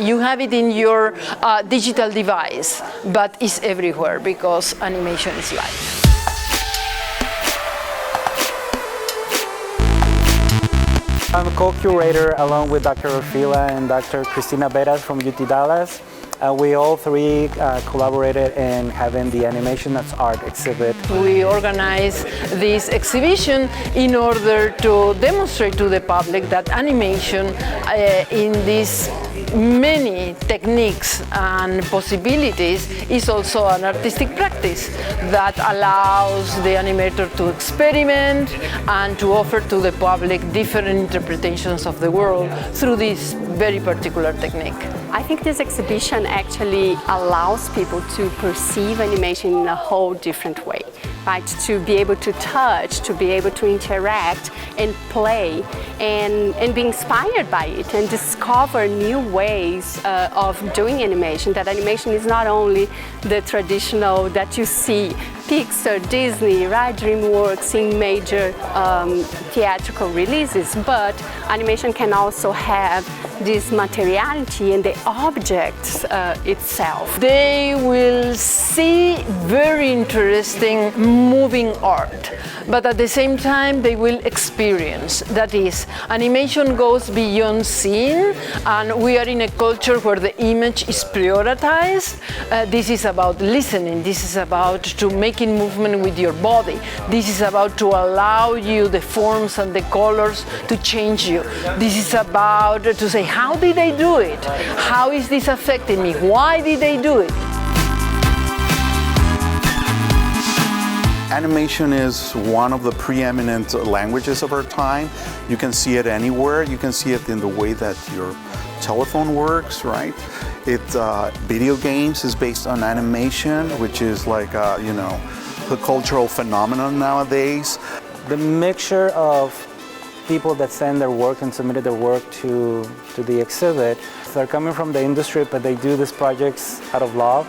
You have it in your digital device, but it's everywhere because animation is life. I'm a co-curator along with Dr. Orfila and Dr. Cristina Veras from UT Dallas. We all three collaborated in having the Animation That's Art exhibit. We organized this exhibition in order to demonstrate to the public that animation in these many techniques and possibilities is also an artistic practice that allows the animator to experiment and to offer to the public different interpretations of the world through this very particular technique. I think this exhibition actually allows people to perceive animation in a whole different way, right? To be able to touch, to be able to interact and play and be inspired by it and discover new ways of doing animation. That animation is not only the traditional that you see Pixar, Disney, right, DreamWorks in major theatrical releases, but animation can also have this materiality and the object itself. They will see very interesting moving art, but at the same time they will experience. That is, animation goes beyond seeing, and we are in a culture where the image is prioritized. This is about listening, this is about to making movement with your body, this is about to allow you the forms and the colors to change you. This is about to say, how did they do it? How is this affecting me? Why did they do it? Animation is one of the preeminent languages of our time. You can see it anywhere. You can see it in the way that your telephone works, right? Video games is based on animation, which is like, the cultural phenomenon nowadays. The mixture of people that send their work and submitted their work to the exhibit, they're coming from the industry, but they do these projects out of love.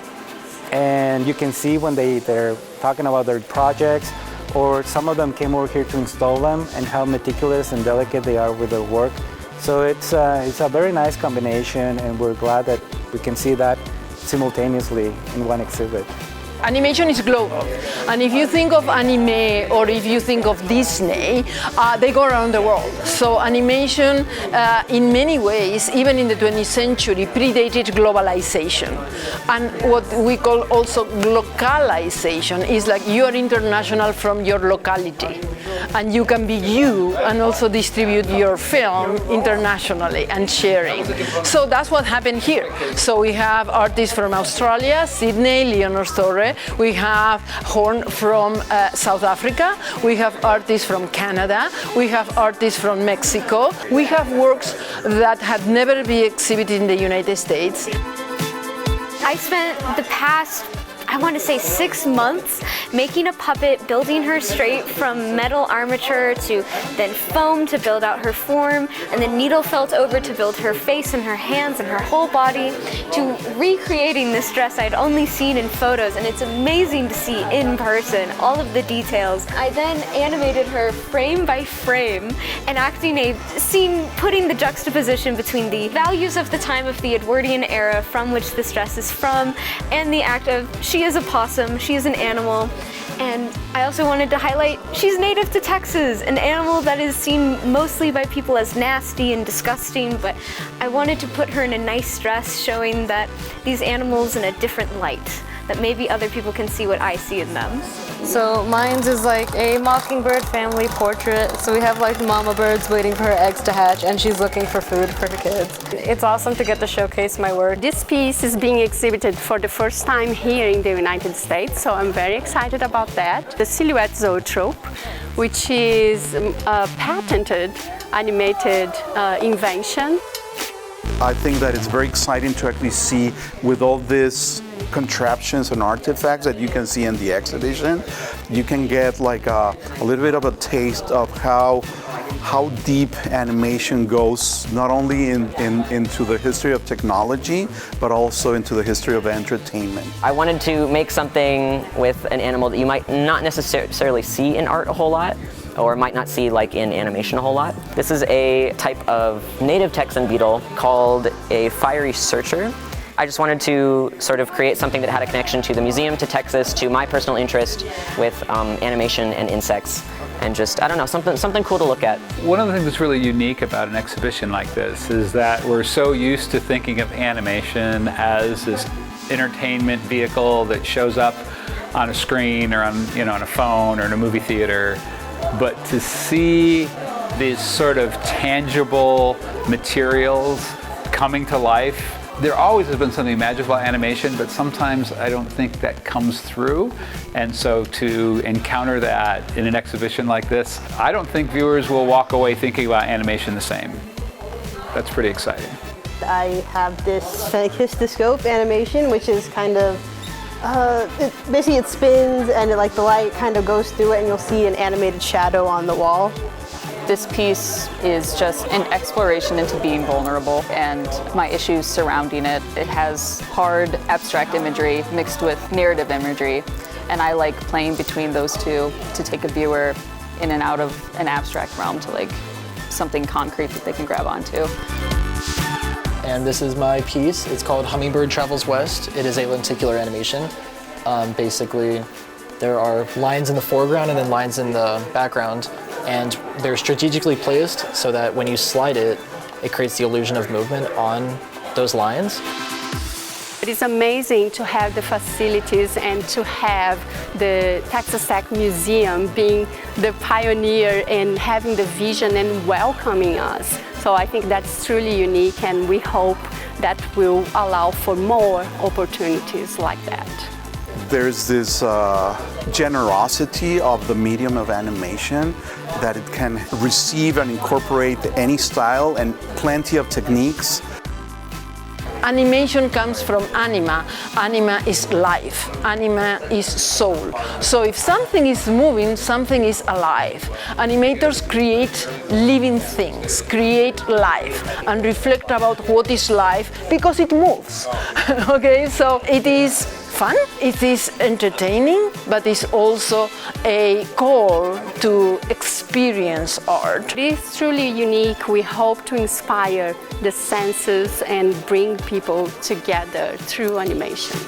And you can see when they're talking about their projects, or some of them came over here to install them, and how meticulous and delicate they are with their work. So it's a very nice combination, and we're glad that we can see that simultaneously in one exhibit. Animation is global, and if you think of anime or if you think of Disney, they go around the world. So animation, in many ways, even in the 20th century, predated globalization. And what we call also localization is like you are international from your locality, and you can be you and also distribute your film internationally and sharing. So that's what happened here. So we have artists from Australia, Sydney, Leonor Torre. We have Horn from South Africa. We have artists from Canada. We have artists from Mexico. We have works that had never been exhibited in the United States. I spent the past, I want to say 6 months making a puppet, building her straight from metal armature to then foam to build out her form, and then needle felt over to build her face and her hands and her whole body, to recreating this dress I'd only seen in photos, and it's amazing to see in person all of the details. I then animated her frame by frame, enacting a scene, putting the juxtaposition between the values of the time of the Edwardian era from which this dress is from, and the act of she is a possum, she is an animal, and I also wanted to highlight she's native to Texas, an animal that is seen mostly by people as nasty and disgusting, but I wanted to put her in a nice dress showing that these animals in a different light, that maybe other people can see what I see in them. So mine's is like a mockingbird family portrait. So we have like mama birds waiting for her eggs to hatch, and she's looking for food for her kids. It's awesome to get to showcase my work. This piece is being exhibited for the first time here in the United States, so I'm very excited about that. The silhouette zoetrope, which is a patented animated invention. I think that it's very exciting to actually see with all these contraptions and artifacts that you can see in the exhibition. You can get like a little bit of a taste of how deep animation goes, not only into the history of technology, but also into the history of entertainment. I wanted to make something with an animal that you might not necessarily see in art a whole lot. or might not see like in animation a whole lot. This is a type of native Texan beetle called a fiery searcher. I just wanted to sort of create something that had a connection to the museum, to Texas, to my personal interest with animation and insects, and just, I don't know, something cool to look at. One of the things that's really unique about an exhibition like this is that we're so used to thinking of animation as this entertainment vehicle that shows up on a screen or on, on a phone or in a movie theater, but to see these sort of tangible materials coming to life. There always has been something magical about animation, but sometimes I don't think that comes through. And so to encounter that in an exhibition like this, I don't think viewers will walk away thinking about animation the same. That's pretty exciting. I have this histoscope animation, which is kind of, basically it spins and the light kind of goes through it and you'll see an animated shadow on the wall. This piece is just an exploration into being vulnerable and my issues surrounding it. It has hard, abstract imagery mixed with narrative imagery, and I like playing between those two to take a viewer in and out of an abstract realm to something concrete that they can grab onto. And this is my piece. It's called Hummingbird Travels West. It is a lenticular animation. Basically, there are lines in the foreground and then lines in the background, and they're strategically placed so that when you slide it, it creates the illusion of movement on those lines. It is amazing to have the facilities and to have the Texas Tech Museum being the pioneer and having the vision and welcoming us. So I think that's truly unique, and we hope that will allow for more opportunities like that. There's this generosity of the medium of animation, that it can receive and incorporate any style and plenty of techniques. Animation comes from anima. Anima is life. Anima is soul. So if something is moving, something is alive. Animators create living things, create life, and reflect about what is life because it moves. Okay, so it is fun, it is entertaining, but it's also a call to experience art. It is truly unique. We hope to inspire the senses and bring people together through animation.